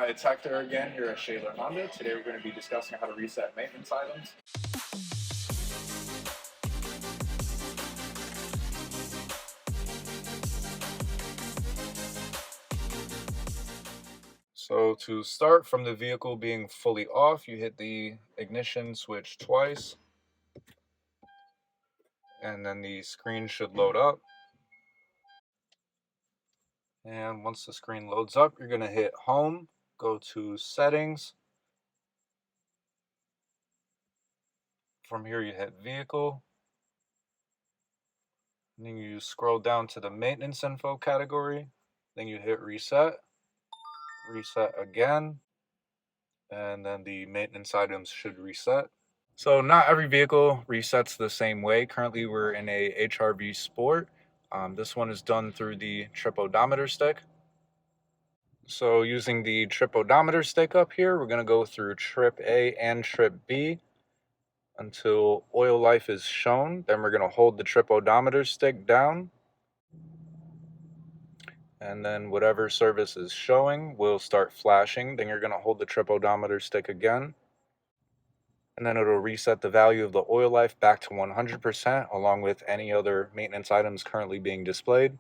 Hi, it's Hector again here at Shaler Honda. Today we're going to be discussing how to reset maintenance items. So to start from the vehicle being fully off, you hit the ignition switch twice, and then the screen should load up. And once the screen loads up, you're going to hit home, go to settings. From here you hit vehicle. And then you scroll down to the maintenance info category. Then you hit reset, reset again, and then the maintenance items should reset. So not every vehicle resets the same way. Currently we're in a HRV Sport. This one is done through the trip odometer stick. So using the trip odometer stick up here, we're going to go through trip A and trip B until oil life is shown. Then we're going to hold the trip odometer stick down. And then whatever service is showing will start flashing. Then you're going to hold the trip odometer stick again. And then it'll reset the value of the oil life back to 100% along with any other maintenance items currently being displayed.